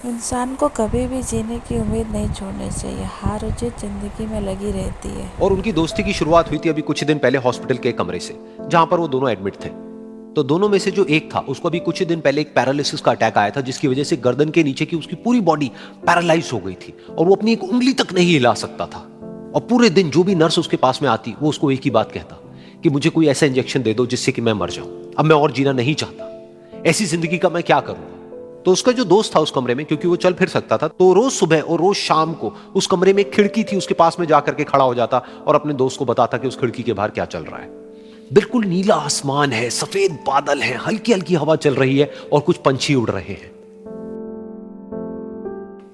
इंसान को कभी भी जीने की उम्मीद नहीं छोड़नी चाहिए। हार और जीत जिंदगी में लगी रहती है। और उनकी दोस्ती की शुरुआत हुई थी अभी कुछ दिन पहले हॉस्पिटल के कमरे से, जहां पर वो दोनों एडमिट थे। तो दोनों में से जो एक था उसको अभी कुछ दिन पहले एक पैरालिसिस का अटैक आया था, जिसकी वजह से गर्दन के नीचे की उसकी पूरी बॉडी पैरालाइज हो गई थी और वो अपनी एक उंगली तक नहीं हिला सकता था। और पूरे दिन जो भी नर्स उसके पास में आती वो उसको एक ही बात कहता कि मुझे कोई ऐसा इंजेक्शन दे दो जिससे कि मैं मर जाऊं, अब मैं और जीना नहीं चाहता, ऐसी जिंदगी का मैं क्या करूंगा। तो उसका जो दोस्त था उस कमरे में, क्योंकि वो चल फिर सकता था, तो रोज सुबह और रोज शाम को उस कमरे में एक खिड़की थी, उसके पास में जाकर के खड़ा हो जाता और अपने दोस्त को बताता कि उस खिड़की के बाहर क्या चल रहा है। बिल्कुल नीला आसमान है, सफेद बादल है, हल्की हल्की हवा चल रही है और कुछ पंछी उड़ रहे हैं।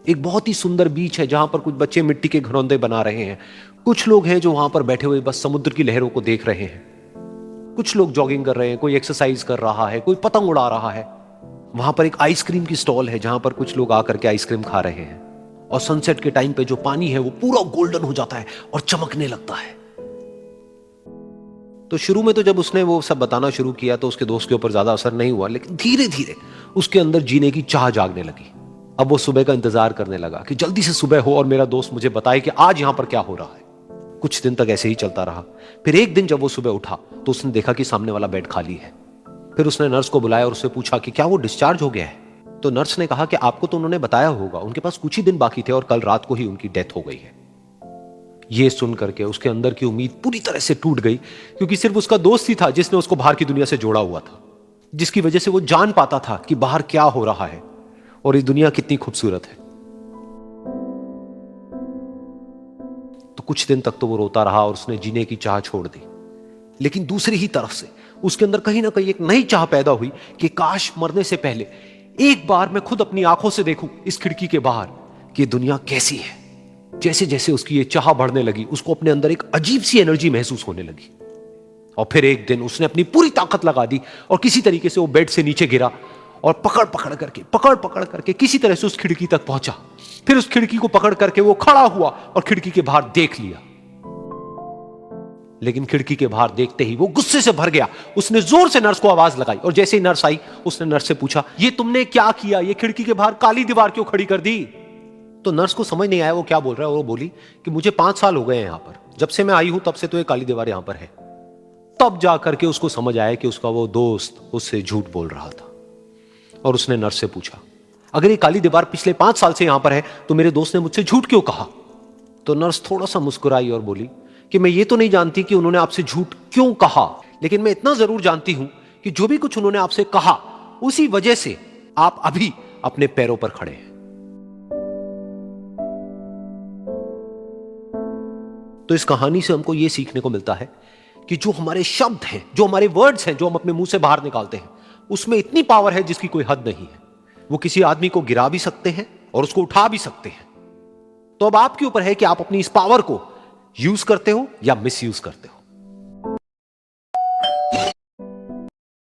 एक बहुत ही सुंदर बीच है जहां पर कुछ बच्चे मिट्टी के घरौंदे बना रहे हैं। कुछ लोग हैं जो वहां पर बैठे हुए बस समुद्र की लहरों को देख रहे हैं। कुछ लोग जॉगिंग कर रहे हैं, कोई एक्सरसाइज कर रहा है, कोई पतंग उड़ा रहा है। वहां पर एक आइसक्रीम की स्टॉल है जहां पर कुछ लोग आकर के आइसक्रीम खा रहे हैं। और सनसेट के टाइम पे जो पानी है वो पूरा गोल्डन हो जाता है और चमकने लगता है। तो शुरू में तो जब उसने वो सब बताना शुरू किया तो उसके दोस्त के ऊपर ज्यादा असर नहीं हुआ, लेकिन धीरे धीरे उसके अंदर जीने की चाह जागने लगी। अब वो सुबह का इंतजार करने लगा कि जल्दी से सुबह हो और मेरा दोस्त मुझे बताए कि आज यहां पर क्या हो रहा है। कुछ दिन तक ऐसे ही चलता रहा। फिर एक दिन जब वो सुबह उठा तो उसने देखा कि सामने वाला बेड खाली है। फिर उसने नर्स को बुलाया और उससे पूछा कि क्या वो डिस्चार्ज हो गया है। तो नर्स ने कहा कि आपको तो उन्होंने बताया होगा, उनके पास कुछ ही दिन बाकी थे और कल रात को ही उनकी डेथ हो गई है। ये सुन करके उसके अंदर की उम्मीद पूरी तरह से टूट गई, क्योंकि सिर्फ उसका दोस्त ही था जिसने उसको बाहर की दुनिया से जोड़ा हुआ था, जिसकी वजह से वो जान पाता था कि बाहर क्या हो रहा है और ये दुनिया कितनी खूबसूरत है। तो कुछ दिन तक तो वो रोता रहा और उसने जीने की चाह छोड़ दी। लेकिन दूसरी ही तरफ से उसके अंदर कहीं ना कहीं एक नई चाह पैदा हुई कि काश मरने से पहले एक बार मैं खुद अपनी आंखों से देखूं इस खिड़की के बाहर कि दुनिया कैसी है। जैसे जैसे उसकी ये चाह बढ़ने लगी, उसको अपने अंदर एक अजीब सी एनर्जी महसूस होने लगी। और फिर एक दिन उसने अपनी पूरी ताकत लगा दी और किसी तरीके से वो बेड से नीचे गिरा और पकड़ पकड़ करके किसी तरह से उस खिड़की तक पहुंचा। फिर उस खिड़की को पकड़ करके वो खड़ा हुआ और खिड़की के बाहर देख लिया। लेकिन खिड़की के बाहर देखते ही वो गुस्से से भर गया। उसने जोर से नर्स को आवाज लगाई और जैसे ही नर्स आई उसने नर्स से पूछा, ये तुमने क्या किया, ये खिड़की के बाहर काली दीवार क्यों खड़ी कर दी। तो नर्स को समझ नहीं आया वो क्या बोल रहा है और वो बोली कि मुझे 5 साल हो गए हैं यहां पर, जब से मैं आई हूं तब से तो ये काली दीवार यहां पर है। तब जाकर के उसको समझ आया कि उसका वो दोस्त उससे झूठ बोल रहा था। और उसने नर्स से पूछा, अगर ये काली दीवार पिछले 5 साल से यहां पर है तो मेरे दोस्त ने मुझसे झूठ क्यों कहा। तो नर्स थोड़ा सा मुस्कुराई और बोली कि मैं ये तो नहीं जानती कि उन्होंने आपसे झूठ क्यों कहा, लेकिन मैं इतना जरूर जानती हूं कि जो भी कुछ उन्होंने आपसे कहा उसी वजह से आप अभी अपने पैरों पर खड़े हैं। तो इस कहानी से हमको यह सीखने को मिलता है कि जो हमारे शब्द हैं, जो हमारे वर्ड्स हैं, जो हम अपने मुंह से बाहर निकालते हैं, उसमें इतनी पावर है जिसकी कोई हद नहीं है। वो किसी आदमी को गिरा भी सकते हैं और उसको उठा भी सकते हैं। तो अब आपके ऊपर है कि आप अपनी इस पावर को यूज करते हो या मिस यूज करते हो।